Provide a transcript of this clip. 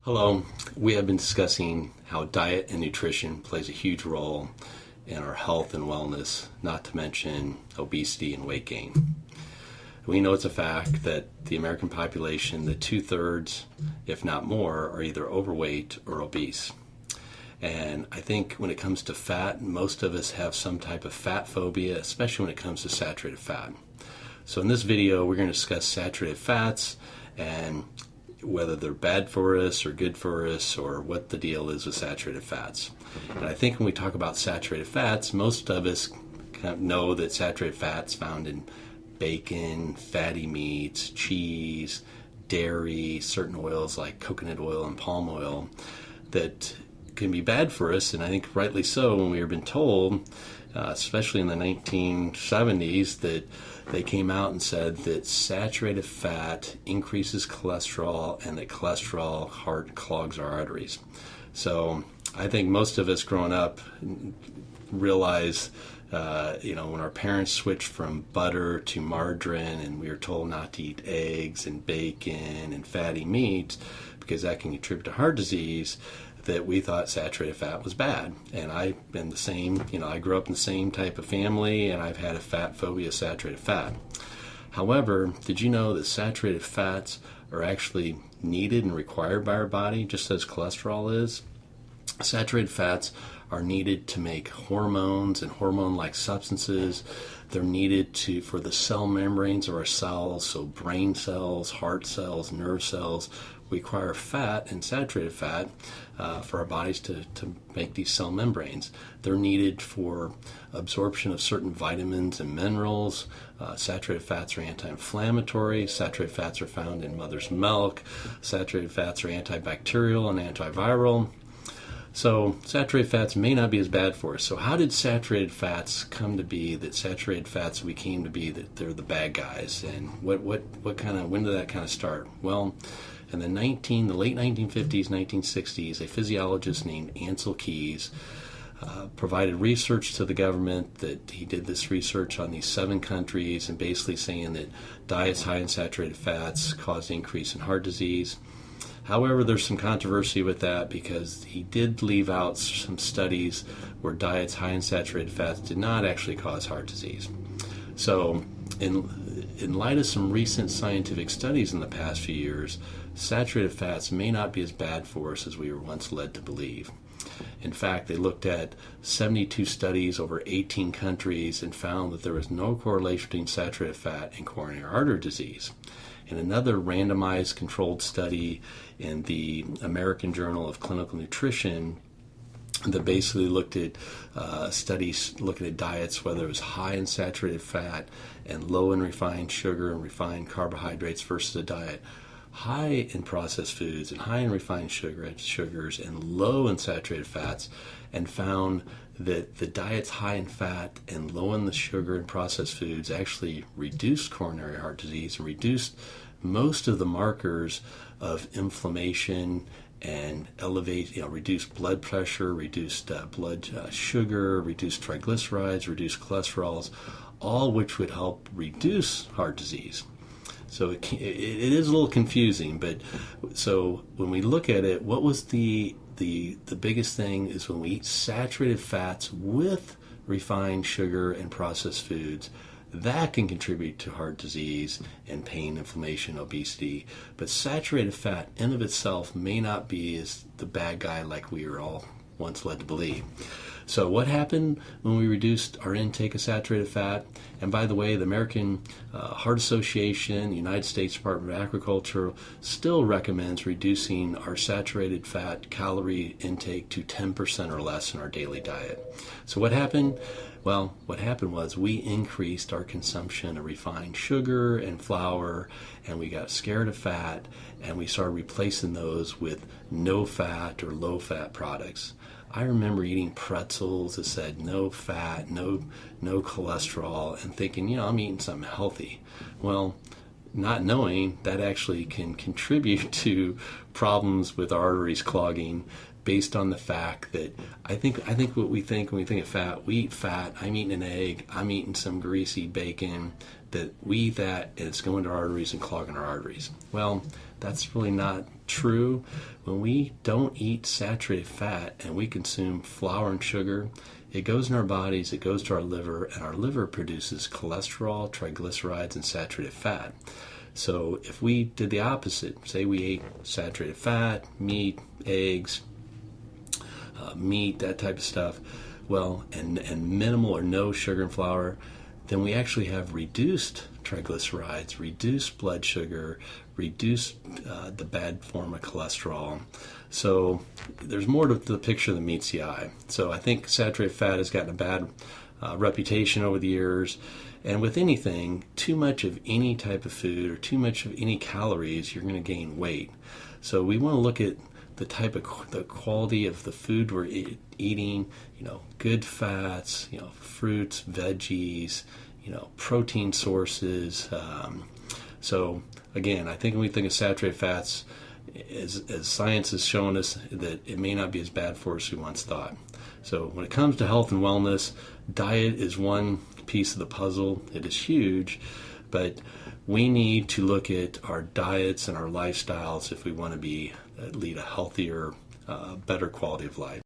Hello, we have been discussing how diet and nutrition plays a huge role in our health and wellness, not to mention obesity and weight gain. We know it's a fact that the American population, that 2/3, if not more, are either overweight or obese. And I think when it comes to fat, most of us have some type of fat phobia, especially when it comes to saturated fat. So in this video, we're going to discuss saturated fats and whether they're bad for us or good for us, or what the deal is with saturated fats. And I think when we talk about saturated fats, most of us kind of know that saturated fats found in bacon, fatty meats, cheese, dairy, certain oils like coconut oil and palm oil that can be bad for us. And I think rightly so, when we have been told, especially in the 1970s, that they came out and said that saturated fat increases cholesterol and that cholesterol clogs our arteries. So I think most of us growing up realize, when our parents switched from butter to margarine and we were told not to eat eggs and bacon and fatty meats because that can contribute to heart disease, that we thought saturated fat was bad. And I've been the same, I grew up in the same type of family, and I've had a fat phobia of saturated fat. However, did you know that saturated fats are actually needed and required by our body, just as cholesterol is? Saturated fats are needed to make hormones and hormone-like substances. They're needed for the cell membranes of our cells, so brain cells, heart cells, nerve cells. We require fat and saturated fat for our bodies to make these cell membranes. They're needed for absorption of certain vitamins and minerals. Saturated fats are anti-inflammatory. Saturated fats are found in mother's milk. Saturated fats are antibacterial and antiviral. So saturated fats may not be as bad for us. So how did saturated fats come to be that saturated fats became to be that they're the bad guys? And when did that kind of start? Well, in the late 1950s, 1960s, a physiologist named Ansel Keys provided research to the government. That he did this research on these 7 countries and basically saying that diets high in saturated fats caused increase in heart disease. However, there's some controversy with that because he did leave out some studies where diets high in saturated fats did not actually cause heart disease. So in light of some recent scientific studies in the past few years, saturated fats may not be as bad for us as we were once led to believe. In fact, they looked at 72 studies over 18 countries and found that there was no correlation between saturated fat and coronary artery disease. In another randomized controlled study in the American Journal of Clinical Nutrition that basically looked at studies looking at diets, whether it was high in saturated fat and low in refined sugar and refined carbohydrates versus a diet high in processed foods and high in refined sugars and low in saturated fats, and found that the diets high in fat and low in the sugar and processed foods actually reduced coronary heart disease and reduced most of the markers of inflammation and reduced blood pressure, reduced blood sugar, reduced triglycerides, reduced cholesterols, all which would help reduce heart disease. So it is a little confusing, but so when we look at it, what was the biggest thing is when we eat saturated fats with refined sugar and processed foods, that can contribute to heart disease and pain, inflammation, obesity. But saturated fat in of itself may not be as the bad guy like we were all once led to believe. So what happened when we reduced our intake of saturated fat? And by the way, the American Heart Association, the United States Department of Agriculture still recommends reducing our saturated fat calorie intake to 10% or less in our daily diet. So what happened? Well, what happened was we increased our consumption of refined sugar and flour, and we got scared of fat, and we started replacing those with no fat or low fat products. I remember eating pretzels that said no fat, no cholesterol, and thinking, I'm eating something healthy. Well, not knowing that actually can contribute to problems with arteries clogging, based on the fact that I think what we think when we think of fat, we eat fat. I'm eating an egg. I'm eating some greasy bacon. That we eat that and it's going to our arteries and clogging our arteries. Well, that's really not true. When we don't eat saturated fat and we consume flour and sugar, it goes in our bodies, it goes to our liver, and our liver produces cholesterol, triglycerides, and saturated fat. So if we did the opposite, say we ate saturated fat, meat, eggs, meat, that type of stuff, well, and minimal or no sugar and flour, then we actually have reduced triglycerides, reduced blood sugar, reduced the bad form of cholesterol. So there's more to the picture than meets the eye. So I think saturated fat has gotten a bad reputation over the years. And with anything, too much of any type of food or too much of any calories, you're going to gain weight. So we want to look at the quality of the food we're eating, good fats, fruits, veggies, protein sources. So again, I think when we think of saturated fats, as science has shown us that it may not be as bad for us as we once thought. So when it comes to health and wellness, diet is one piece of the puzzle. It is huge, but we need to look at our diets and our lifestyles if we want to lead a healthier, better quality of life.